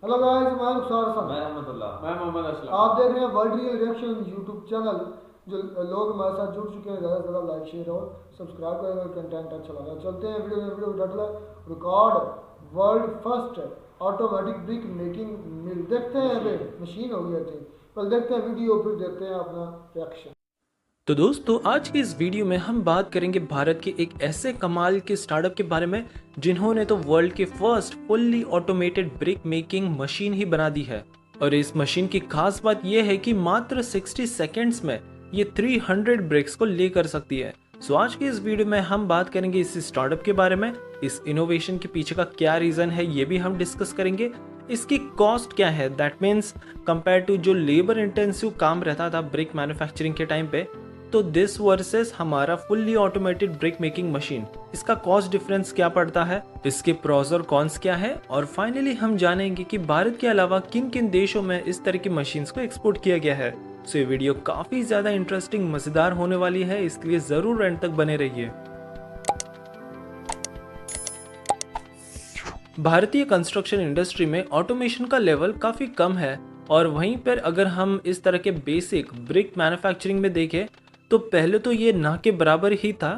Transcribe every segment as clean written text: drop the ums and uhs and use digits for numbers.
Hello guys, मैं रुखसार हसन। मैं रहमतुल्लाह। मैं मोहम्मद असलम। आप देख रहे हैं world real reaction YouTube channel. जो लोग हमारे साथ जुड़ चुके हैं, ज़्यादा से ज़्यादा लाइक शेयर और सब्सक्राइब करें अगर कंटेंट अच्छा लगा। चलते हैं video title record world first automatic brick making mill. देखते हैं अभी मशीन हो गई थी। पहले देखते हैं वीडियो, फिर देते हैं अपना रिएक्शन। तो दोस्तों, आज की इस वीडियो में हम बात करेंगे भारत के एक ऐसे कमाल के स्टार्टअप के बारे में जिन्होंने तो वर्ल्ड के first fully automated brick making machine ही बना दी है। और इस मशीन की खास बात यह है कि मात्र 60 सेकेंड्स में ये 300 ब्रिक्स को ले कर सकती है। सो आज की इस वीडियो में हम बात करेंगे इस स्टार्टअप के बारे में, इस इनोवेशन के पीछे का क्या रीजन है ये भी हम डिस्कस करेंगे। इसकी कॉस्ट क्या है, दैट मीन्स कंपेयर टू जो लेबर इंटेंसिव काम रहता था ब्रिक मैन्युफैक्चरिंग के टाइम पे, तो दिस वर्सेस हमारा fully automated brick making machine, इसका कॉस्ट डिफरेंस क्या पड़ता है, इसके प्रोस और कॉन्स क्या है, और फाइनली हम जानेंगे कि भारत के अलावा किन किन देशों में इस तरह की मशीन्स को एक्सपोर्ट किया गया है। सो ये वीडियो काफी ज्यादा इंटरेस्टिंग मजेदार होने वाली है, इसलिए जरूर एंड तक बने रहिए। भारतीय कंस्ट्रक्शन इंडस्ट्री में ऑटोमेशन का लेवल काफी कम है, और वहीं पर अगर हम इस तरह के बेसिक ब्रिक मैन्युफैक्चरिंग में देखें तो पहले तो ये ना के बराबर ही था,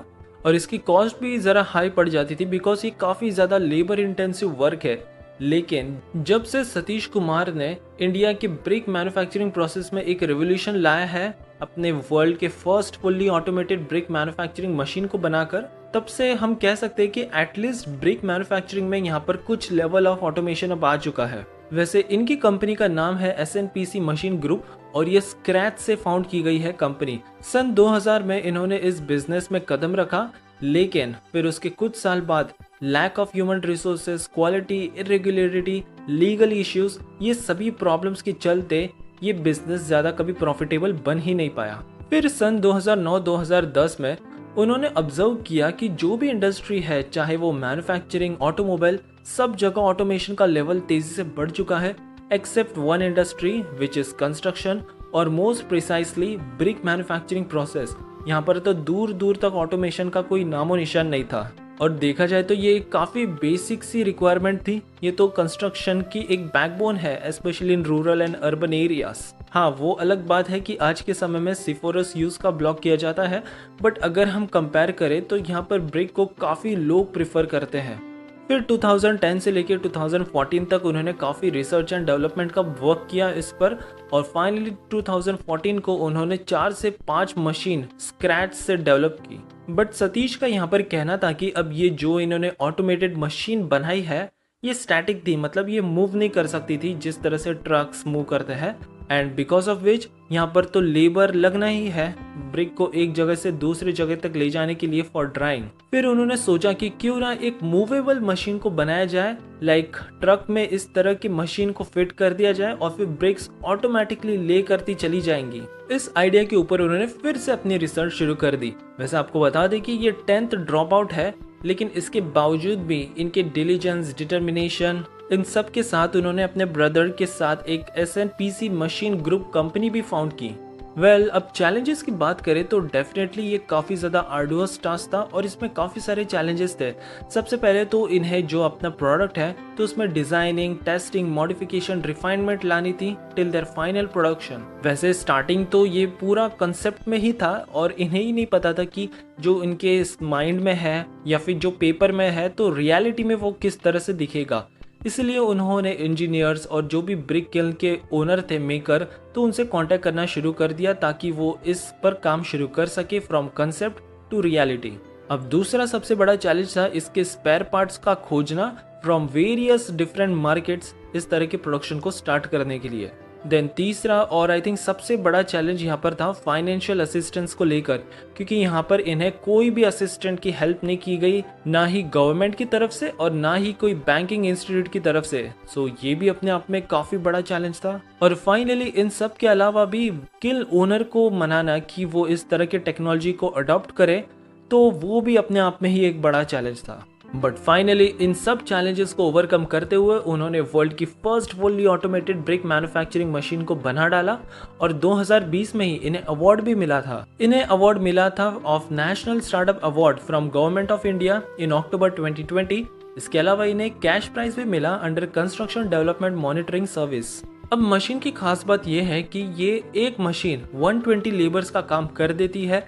और इसकी कॉस्ट भी ज़रा हाई पड़ जाती थी बिकॉज ये काफ़ी ज़्यादा लेबर इंटेंसिव वर्क है। लेकिन जब से सतीश कुमार ने इंडिया के ब्रिक मैन्युफैक्चरिंग प्रोसेस में एक रेवोल्यूशन लाया है अपने वर्ल्ड के first fully automated brick manufacturing machine को बनाकर, तब से हम कह सकते हैं कि एटलीस्ट ब्रिक मैन्युफैक्चरिंग में यहाँ पर कुछ लेवल ऑफ ऑटोमेशन अब आ चुका है। वैसे इनकी कंपनी का नाम है SNPC मशीन ग्रुप, और ये स्क्रैच से फाउंड की गई है कंपनी। सन 2000 में इन्होंने इस बिजनेस में कदम रखा, लेकिन फिर उसके कुछ साल बाद lack of human resources, quality, irregularity, legal issues, ये सभी प्रॉब्लम्स के चलते ये बिजनेस ज्यादा कभी प्रॉफिटेबल बन ही नहीं पाया। फिर सन 2009-2010 में उन्होंने ऑब्जर्व किया कि जो भी इंडस्ट्री है, चाहे वो मैन्युफैक्चरिंग, ऑटोमोबाइल, सब जगह ऑटोमेशन का लेवल तेजी से बढ़ चुका है except one industry which is construction, और most precisely brick manufacturing process. यहाँ पर तो दूर दूर तक ऑटोमेशन का कोई नामो निशान नहीं था, और देखा जाए तो ये काफ़ी बेसिक सी रिक्वायरमेंट थी। ये तो कंस्ट्रक्शन की एक बैकबोन है, specially in rural and urban areas. हाँ, वो अलग बात है कि आज के समय में सिफोरस यूज़ का ब्लॉक किया जाता है, बट अगर हम कंपेयर करें तो यहाँ पर ब्रिक को काफ़ी लोग प्रिफर करते हैं। फिर 2010 से लेकर 2014 तक उन्होंने काफ़ी रिसर्च एंड डेवलपमेंट का वर्क किया इस पर, और फाइनली 2014 को उन्होंने 4 से 5 मशीन स्क्रैच से डेवलप की। बट सतीश का यहाँ पर कहना था कि अब ये जो इन्होंने ऑटोमेटेड मशीन बनाई है ये स्टैटिक थी, मतलब ये मूव नहीं कर सकती थी जिस तरह से ट्रक्स मूव करते हैं, एंड बिकॉज ऑफ विच यहाँ पर तो लेबर लगना ही है ब्रिक को एक जगह से दूसरी जगह तक ले जाने के लिए फॉर ड्राइंग। फिर उन्होंने सोचा कि क्यों ना एक मूवेबल मशीन को बनाया जाए, लाइक ट्रक में इस तरह की मशीन को फिट कर दिया जाए और फिर ब्रिक्स ऑटोमेटिकली ले करती चली जाएंगी। इस आइडिया के ऊपर उन्होंने फिर से अपनी रिसर्च शुरू कर दी। वैसे आपको बता दें कि ये 10th ड्रॉप आउट है, लेकिन इसके बावजूद भी इनके डिलीजेंस, डिटर्मिनेशन, इन सब के साथ उन्होंने अपने ब्रदर के साथ एक SNPC मशीन ग्रुप कंपनी भी फाउंड की। अब चैलेंजेस की बात करें तो डेफिनेटली ये काफ़ी ज़्यादा आर्डुअस टास्क था, और इसमें काफ़ी सारे चैलेंजेस थे। सबसे पहले तो इन्हें जो अपना प्रोडक्ट है तो उसमें डिज़ाइनिंग, टेस्टिंग, मॉडिफिकेशन, रिफाइनमेंट लानी थी टिल देयर फाइनल प्रोडक्शन। वैसे स्टार्टिंग तो ये पूरा कंसेप्ट में ही था, और इन्हें ही नहीं पता था कि जो इनके माइंड में है या फिर जो पेपर में है तो रियलिटी में वो किस तरह से दिखेगा। इसलिए उन्होंने इंजीनियर्स और जो भी ब्रिक किल्न के ओनर थे, मेकर, तो उनसे कांटेक्ट करना शुरू कर दिया ताकि वो इस पर काम शुरू कर सके फ्रॉम कंसेप्ट टू रियलिटी। अब दूसरा सबसे बड़ा चैलेंज था इसके स्पेयर पार्ट्स का खोजना फ्रॉम वेरियस डिफरेंट मार्केट्स इस तरह के प्रोडक्शन को स्टार्ट करने के लिए। देन तीसरा और आई थिंक सबसे बड़ा चैलेंज यहाँ पर था फाइनेंशियल असिस्टेंस को लेकर, क्योंकि यहाँ पर इन्हें कोई भी असिस्टेंट की हेल्प नहीं की गई, ना ही गवर्नमेंट की तरफ से और ना ही कोई बैंकिंग इंस्टीट्यूट की तरफ से। सो ये भी अपने आप में काफी बड़ा चैलेंज था। और फाइनली इन सब के अलावा भी किल ओनर को मनाना कि वो इस तरह के टेक्नोलॉजी को अडॉप्ट करे, तो वो भी अपने आप में ही एक बड़ा चैलेंज था। बट फाइनली इन सब चैलेंजेस को ओवरकम करते हुए उन्होंने वर्ल्ड की first fully automated brick manufacturing machine को बना डाला और 2020 में ही इन्हें अवार्ड भी मिला था। इन्हें अवार्ड मिला था of national startup award from government of India in October 2020। इसके अलावा इन्हें कैश प्राइज भी मिला under construction development monitoring service. अब मशीन की खास बात यह है कि ये एक मशीन 120 लेबर्स का काम कर देती है।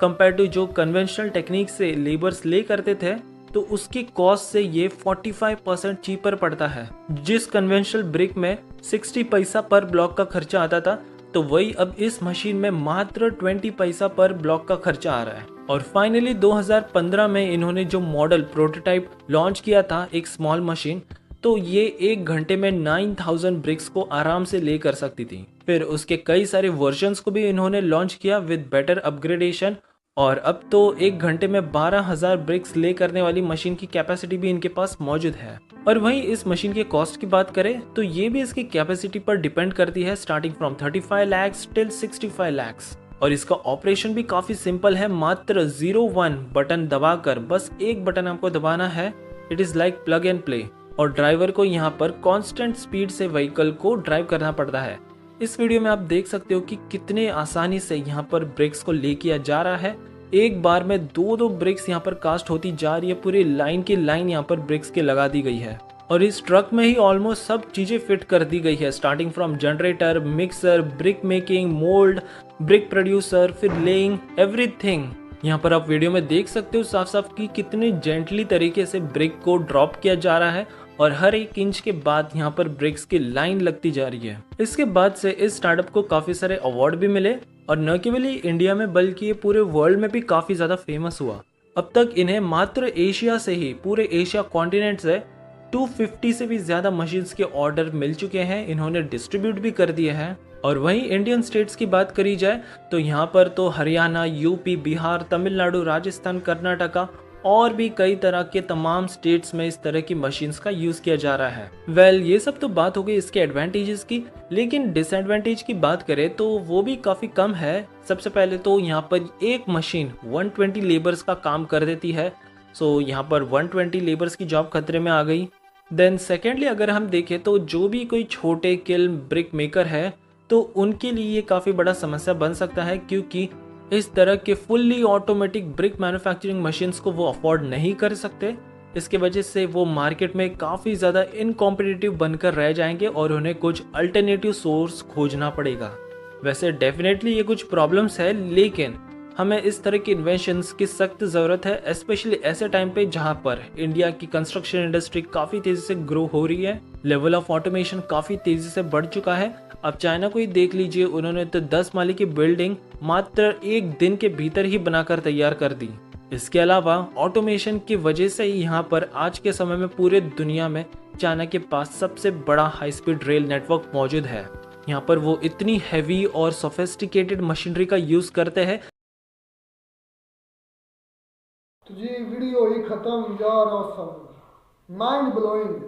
कंपेयर टू जो कन्वेंशनल टेक्निक से लेबर्स ले करते थे तो उसकी कॉस्ट से ये 45% चीपर पड़ता है। जिस कन्वेंशनल ब्रिक में 60 पैसा पर ब्लॉक का खर्चा आता था तो वही अब इस मशीन में मात्र 20 पैसा पर ब्लॉक का खर्चा आ रहा है। और फाइनली 2015 में इन्होंने जो मॉडल प्रोटोटाइप लॉन्च किया था एक स्मॉल मशीन, तो ये 1 घंटे में 9000 ब्रिक्स को आराम से ले कर सकती थी। फिर उसके कई सारे वर्जन्स को भी इन्होंने लॉन्च किया विद बेटर अपग्रेडेशन और अब तो 1 घंटे में 12,000 ब्रिक्स ले करने वाली मशीन की कैपेसिटी भी इनके पास मौजूद है। और वहीं इस मशीन के कॉस्ट की बात करें तो ये भी इसकी कैपेसिटी पर डिपेंड करती है, starting from 35 lakhs till 65 lakhs। और इसका ऑपरेशन भी काफी सिंपल है, मात्र 01 बटन दबाकर बस एक बटन आपको दबाना है। It is like plug and play और ड्राइवर को यहाँ पर कांस्टेंट स्पीड से व्हीकल को ड्राइव करना पड़ता है। इस वीडियो में आप देख सकते हो कि कितने आसानी से यहाँ पर ब्रिक्स को ले किया जा रहा है। एक बार में दो ब्रिक्स यहाँ पर कास्ट होती जा रही है, पूरी लाइन की लाइन यहाँ पर ब्रिक्स के लगा दी गई है और इस ट्रक में ही ऑलमोस्ट सब चीजें फिट कर दी गई है, starting from generator, mixer, brick making, mould, brick producer, फिर लेइंग, एवरीथिंग। यहाँ पर आप वीडियो में देख सकते हो साफ साफ कि कितने जेंटली तरीके से ब्रिक को ड्रॉप किया जा रहा है और हर 1 इंच के बाद यहाँ पर ब्रिक्स की लाइन लगती जा रही है। इसके बाद से इस स्टार्टअप को काफी सारे अवार्ड भी मिले और न केवल इंडिया में बल्कि ये पूरे वर्ल्ड में भी काफी ज्यादा फेमस हुआ। अब तक इन्हें मात्र एशिया से ही, पूरे एशिया कॉन्टिनेंट से 250 से भी ज्यादा मशीन्स के ऑर्डर मिल चुके हैं, इन्होंने डिस्ट्रीब्यूट भी कर दिए हैं। और वहीं इंडियन स्टेट्स की बात करी जाए तो यहाँ पर तो हरियाणा, यूपी, बिहार, तमिलनाडु, राजस्थान, कर्नाटका और भी कई तरह के तमाम स्टेट्स में इस तरह की मशीन्स का यूज किया जा रहा है। ये सब तो बात हो गई इसके एडवांटेजेस की, लेकिन डिसएडवांटेज की बात करें तो वो भी काफी कम है। सबसे पहले तो यहाँ पर एक मशीन 120 लेबर्स का काम कर देती है, सो यहाँ पर 120 लेबर्स की जॉब खतरे में आ गई। देन सेकेंडली अगर हम देखें तो जो भी कोई छोटे किल्न ब्रिक मेकर है तो उनके लिए ये काफी बड़ा समस्या बन सकता है, क्योंकि इस तरह के fully automatic brick manufacturing machines को वो अफोर्ड नहीं कर सकते। इसके वजह से वो मार्केट में काफ़ी ज़्यादा इनकॉम्पिटिटिव बनकर रह जाएंगे और उन्हें कुछ अल्टरनेटिव सोर्स खोजना पड़ेगा। वैसे डेफिनेटली ये कुछ प्रॉब्लम्स है, लेकिन हमें इस तरह की इन्वेंशंस की सख्त ज़रूरत है, स्पेशली ऐसे टाइम पे जहाँ पर इंडिया की कंस्ट्रक्शन इंडस्ट्री काफ़ी तेज़ी से ग्रो हो रही है, लेवल ऑफ ऑटोमेशन काफ़ी तेज़ी से बढ़ चुका है। अब चाइना को ही देख लीजिए, उन्होंने तो 10 माले की बिल्डिंग मात्र 1 दिन के भीतर ही बनाकर तैयार कर दी। इसके अलावा ऑटोमेशन की वजह से ही यहाँ पर आज के समय में पूरे दुनिया में चाइना के पास सबसे बड़ा हाई स्पीड रेल नेटवर्क मौजूद है। यहाँ पर वो इतनी हैवी और सोफिस्टिकेटेड मशीनरी का यूज करते हैं। तो जी वीडियो ही खत्म, यार ऑसम, माइंड ब्लोइंग।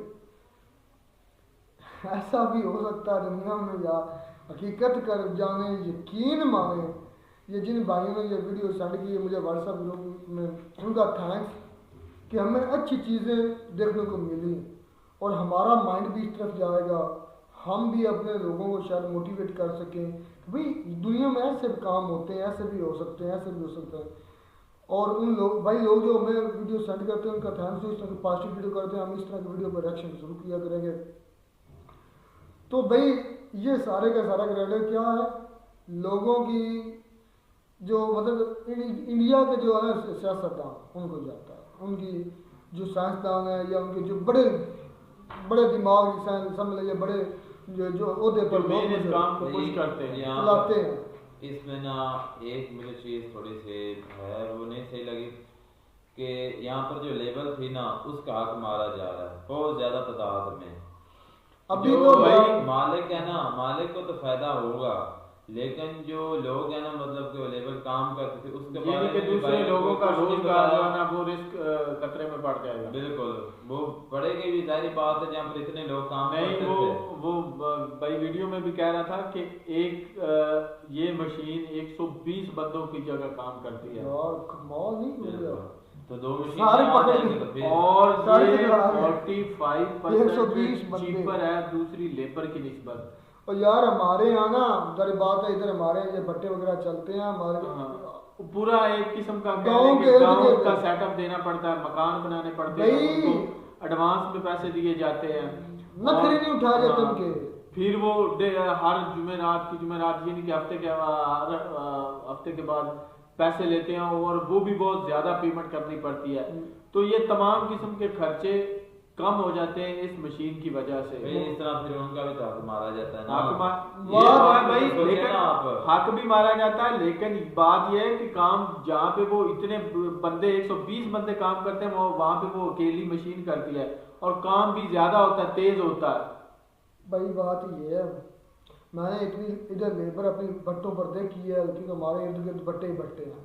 ऐसा भी हो सकता है दुनिया में, या हकीकत कर जाने, यकीन माने। ये जिन भाइयों ने ये वीडियो सेंड की है मुझे व्हाट्सएप ग्रुप में, उनका थैंक्स कि हमें अच्छी चीज़ें देखने को मिली और हमारा माइंड भी इस तरफ जाएगा, हम भी अपने लोगों को शायद मोटिवेट कर सकें कि भाई दुनिया में ऐसे भी काम होते हैं, ऐसे भी हो सकते हैं, ऐसे भी हो सकता है। और उन लोग भाई लोग जो हमें वीडियो सेंड करते हैं उनका थैंक्स, इस तरह की पॉजिटिव वीडियो करते हैं, हम इस तरह की वीडियो पर रिएक्शन शुरू किया करेंगे। तो भाई ये सारे का सारा क्रेडिट क्या है, लोगों की जो मतलब इंडिया के जो है सियासतदान उनको जाता है, उनकी जो साइंसदान है या उनके जो बड़े बड़े दिमाग समझ लीजिए, बड़े जो ओहदे पर लोग काम को पुश करते हैं, चलाते हैं। इसमें ना एक मुझे चीज़ थोड़ी सी है वो नहीं सही लगी कि यहाँ पर जो लेवल थी ना उसका हक मारा जा रहा है बहुत ज़्यादा तादाद में। अभी जो तो भाई मालिक है ना, मालिक को तो फायदा होगा, लेकिन जो लोग हैं ना मतलब कि वो लेबर काम करते थे उसके बारे में दूसरे लोगों का रोजगार जो है ना वो रिस्क खतरे में पड़ जाएगा। बिल्कुल वो पड़ेगी भी, जारी बात है जहाँ पर इतने लोग काम नहीं। करते थे। वो भाई वीडियो में भी कह रहा था कि एक ये मशीन 120 बंदों की जगह काम करती है। यार कमाल नहीं हो गया। तो 2 मशीन और गाड़ी ये से खड़ा है। 45% 120 बंदे। चीपर है दूसरी लेबर की निस्बत। और यार हमारे यहाँ ना जारी बात है, इधर हमारे ये भट्टे वगैरह चलते हैं हमारे हाँ, पूरा एक किस्म का गाँव के गांव इर्द-गिर्द का सेटअप देना पड़ता है, मकान बनाने पड़ते हैं, भाई। उनको एडवांस में पैसे दिए जाते हैं, नखरे नहीं उठा जाते हाँ, उनके। फिर वो हर जुमेरात ये नहीं कि हफ्ते के हर हफ्ते के बाद पैसे लेते हैं और वो भी बहुत ज्यादा पेमेंट करनी पड़ती है। तो ये तमाम किस्म के खर्चे कम हो जाते हैं इस मशीन की वजह से। भाई इस तरह फिर उनका भी तो हक मारा जाता है ना। ये वाह, तो है भाई, सोचिए लेकिन ना आप। हक भी मारा जाता है, लेकिन बात यह है कि काम जहाँ पे वो इतने बंदे 120 बंदे काम करते हैं वो वहां पे वो अकेली मशीन करती है और काम भी ज्यादा होता है, तेज होता है। भाई बात ये है, मैंने इतनी इधर लेबर अपनी भट्टों पर देखी है क्योंकि हमारे इर्द गिर्द भट्टे ही भट्टे हैं,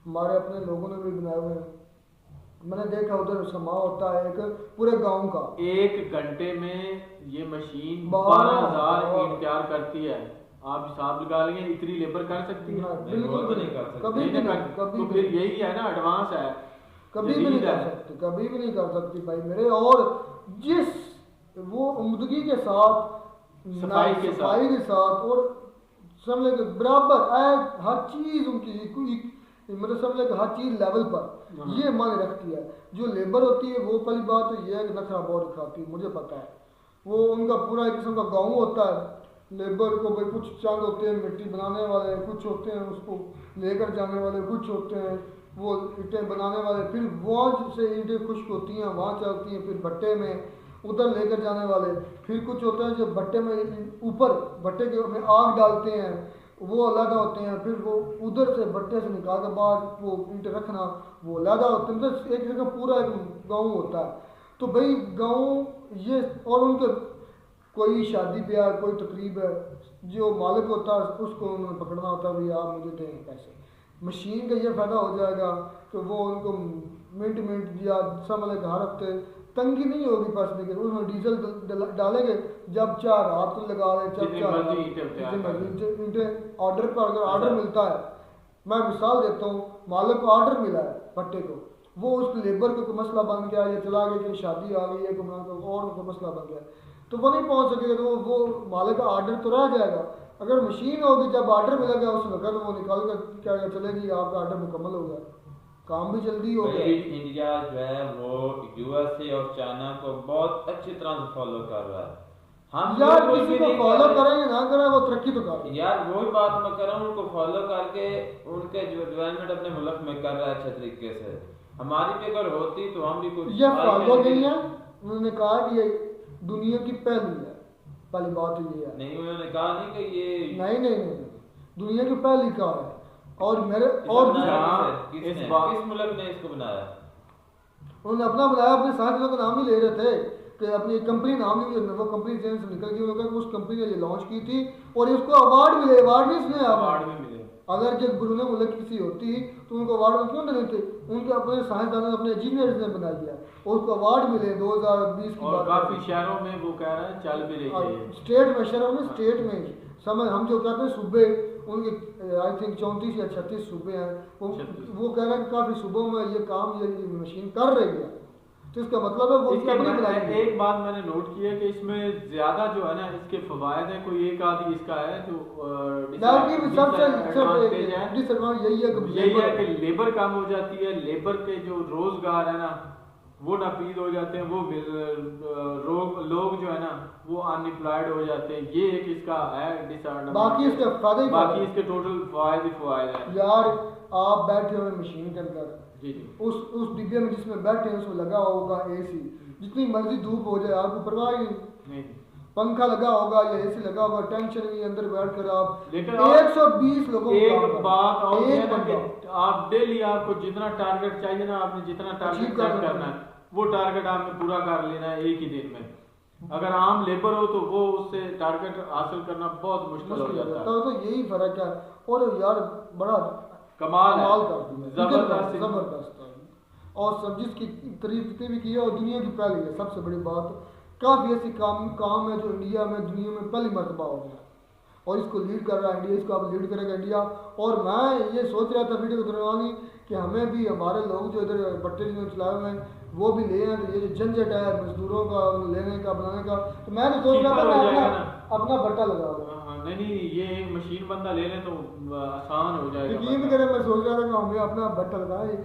हमारे अपने लोगों ने भी बनाए हुए हैं। मैंने देखा उधर समा होता है एक पूरे गांव का। 1 घंटे में ये मशीन 12,000 ईंट तैयार करती है। आप हिसाब लगा लेंगे इतनी लेबर कर सकती है? बिल्कुल वो तो नहीं कर सकते। कभी भी नहीं, कभी तो भी फिर यही है ना, एडवांस है, कभी भी नहीं जदीद कर है। सकती, कभी भी नहीं कर सकती भाई मेरे। और जिस वो उम्दगी के साथ सफाई के साथ और समझ के बराबर हर चीज उनकी मतलब समझ के हर चीज लेवल पर ये माने रखती है। जो लेबर होती है वो पहली बात तो ये है कि नखरा बहुत दिखाती है, मुझे पता है। वो उनका पूरा एक किस्म का गाँव होता है। लेबर को भाई कुछ चांद होते हैं मिट्टी बनाने वाले, कुछ होते हैं उसको लेकर जाने वाले, कुछ होते हैं वो ईंटें बनाने वाले, फिर वहाँ से ईंटें खुश्क होती हैं वहाँ चलती हैं, फिर भट्टे में उधर लेकर जाने वाले, फिर कुछ होते हैं जो भट्टे में ऊपर भट्टे के में आग डालते हैं वो अलग होते हैं, फिर वो उधर से भट्टे से निकाल के बाद वो ईंटें रखना वो अलग होते हैं। मतलब एक जगह पूरा एक गाँव होता है। तो भाई गाँव ये और उनके कोई शादी ब्याह कोई तकरीब है, जो मालिक होता है उसको उन्होंने पकड़ना होता है, भाई आप मुझे दें पैसे। मशीन का ये फ़ायदा हो जाएगा कि वो उनको मिनट या समझ हर हफ्ते तंगी नहीं होगी पैसे की। उन्होंने डीजल डालेंगे, जब चाह रात को लगा लें, जब जितनी चाह मर्जी ईंटें ऑर्डर पर अगर ऑर्डर मिलता है, मैं मिसाल देता हूँ, मालिक को ऑर्डर मिला है भट्टे को, वो उस लेबर को कोई मसला बन गया या चला गया कि शादी आ गई है और कोई मसला बन गया तो वो नहीं पहुँच सकेगा, तो वो मालिक का ऑर्डर तो रह जाएगा। अगर मशीन होगी जब ऑर्डर मिलेगा उस वक्त वो निकाल कर क्या चलेगी, आपका ऑर्डर मुकम्मल हो गया, काम भी जल्दी हो गया। इंडिया जो है वो यूएसए और चाइना को बहुत अच्छी तरह से फॉलो कर रहा है। हम यार बिल्कुल किसी भी को नहीं फॉलो कर रहे। करें या ना करें वो तरक्की तो कर रहे हैं। यार वही बात मैं कर रहा हूँ, उनको फॉलो करके उनके जो डेवलपमेंट अपने मुल्क में कर रहा है अच्छे तरीके से। हमारी भी अगर होती तो हम भी कुछ ये फॉलो नहीं है, उन्होंने कहा कि ये दुनिया की पहली है, पहली बात ये है। नहीं, उन्होंने कहा नहीं कि ये नहीं दुनिया की पहली कार है। और मेरे और किस मुल्क ने इसको बनाया? उन्होंने अपना बनाया, अपने साथियों का नाम ही ले रहे थे कि अपनी कंपनी नाम नहीं, वो कंपनी चेन से निकल गई, उन्होंने उस कंपनी ने ये लॉन्च की थी और इसको अवार्ड मिले। अवार्ड नहीं इसमें अवार्ड भी मिले। अगर जब ब्रूने मुल्क किसी होती तो उनको अवार्ड क्यों देने थे? उनके अपने साइंसदानों ने अपने इंजीनियर्स ने बना दिया और उसको अवार्ड मिले 2020 की और बात। काफी शहरों में वो कह रहा है चल भी रही है स्टेट में, शहरों में, स्टेट में समझ हम जो कहते हैं सूबे, उनके आई थिंक 34 या 36 सूबे हैं, वो कह रहे हैं कि काफ़ी सूबों में ये काम ये मशीन कर रही है। तो इसका मतलब है वो इसके अपनी बनाई है। एक बात मैंने नोट की है कि इसमें ज्यादा जो है ना इसके फवायद है, कोई एक आदि इसका है जो डिसएडवांटेज यही है कि लेबर कम हो जाती है, लेबर के जो रोजगार है ना वो नापीद हो जाते हैं, वो लोग जो है ना वो अनएम्प्लॉयड हो जाते हैं। ये एक इसका है डिसएडवांटेज। बाकी इसके फायदे, बाकी इसके टोटल फवायद है। यार आप बैठे हुए मशीन के अंदर, जी उस डिब्बे में जिसमें बैठे हैं उसमें लगा होगा एसी, जितनी मर्जी धूप हो जाए आपको परवाह ही नहीं, पंखा लगा होगा या एसी लगा होगा, टेंशन नहीं, अंदर बैठ कर आप। लेकिन 120 लोगों को एक काम करना। बात और एक है ना बंदा। कि आप डेली आपको जितना टारगेट चाहिए ना, आपने जितना टारगेट अचीव सेट करना करना है वो टारगेट आपने पूरा कर लेना है एक ही दिन में। अगर आम लेबर हो तो वो उससे टारगेट हासिल करना बहुत मुश्किल हो जाता है। तो यही फर्क है। और यार बड़ा कमाल कर दिया, जबरदस्त जबरदस्त है। और सब जिसकी तारीफ जितनी भी की है और दुनिया की पहली है, सबसे बड़ी बात काफ़ी ऐसी काम है जो इंडिया में दुनिया में पहली मरतबा हो गया और इसको लीड कर रहा है इंडिया, इसको अब लीड करेगा इंडिया। और मैं ये सोच रहा था वीडियो के दौरान ही कि हमें भी हमारे लोग जो इधर भट्टे जिन्होंने चलाए हुए हैं वो भी ले आए, तो ये जो झंझट है मजदूरों का लेने का बनाने का, तो मैं तो सोच रहा था cheaper मैं हो जाएगा अपना अपना भट्टा लगा दूं। हाँ, नहीं ये एक मशीन बंदा ले ले तो आसान हो जाएगा। यकीन करें मैं सोच रहा था कि हमें अपना भट्टा लगाए,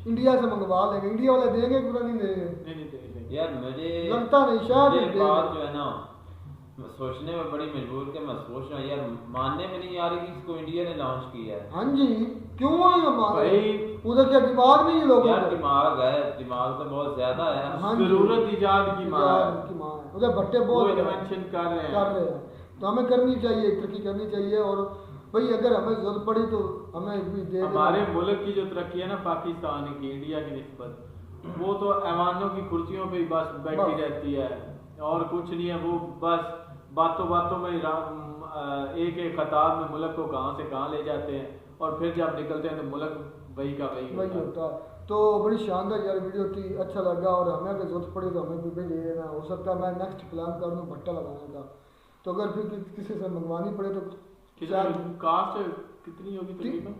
इंडिया से मंगवा लेंगे, इंडिया वाले देंगे पूरा नहीं देंगे, नहीं यार मुझे लगता नहीं शायद ये देंगे। बात जो है ना सोचने में बड़ी मजबूर के मैं सोच रहा हूँ यार, मानने में नहीं आ रही कि इसको इंडिया ने लॉन्च किया है। हाँ जी, क्यों नहीं हम मान रहे? भाई उधर क्या दिमाग नहीं है लोगों यार का? दिमाग है, दिमाग तो बहुत ज्यादा है। हाँ जी। जरूरत इजाद की माँ है। इजाद की माँ है। उधर भट्टे वो बहुत इन्वेंशन कर रहे हैं। कर रहे हैं, तो हमें करनी चाहिए, तरक्की करनी चाहिए, और भाई अगर हमें जरूरत पड़ी तो हमें भी दे हमारे मुल्क की जो तरक्की है ना पाकिस्तान की इंडिया की निस्बत, वो तो ऐवानों की कुर्सियों पे ही बस बैठी बस। रहती है और कुछ नहीं है। वो बस बातों बातों में एक एक खताब में मुल्क को कहाँ से कहाँ ले जाते हैं, और फिर जब निकलते हैं तो मुल्क वही का वही वही होता है। होता है। तो बड़ी शानदार यार वीडियो थी, अच्छा लगा, और हमें अगर जरूरत पड़ी तो हमें भी दे देना, हो सकता है मैं नेक्स्ट प्लान कर दूँ भट्टा लगाने का, तो अगर फिर किसी से मंगवानी पड़े तो शायद कास्ट कितनी होगी तकरीबन?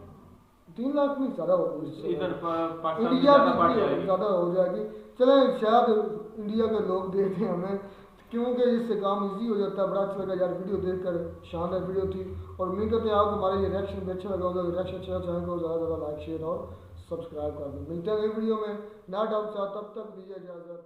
3 लाख नहीं ज़्यादा होगी, इधर पाकिस्तान में इंडिया ज़्यादा बढ़ की जाएगी। ज़्यादा हो जाएगी। चलें शायद इंडिया के लोग देते हैं हमें, क्योंकि इससे काम इजी हो जाता है। बड़ा अच्छा लगा यार वीडियो देखकर, शानदार वीडियो थी, और उम्मीद करते हैं आपको हमारा ये रिएक्शन भी अच्छा लगा होगा। रिएक्शन अच्छा चैनल को ज़्यादा से ज़्यादा लाइक शेयर और सब्सक्राइब कर दें। मिलते हैं अगली वीडियो में नया डाउट साथ, तब तक दीजिए इजाज़त।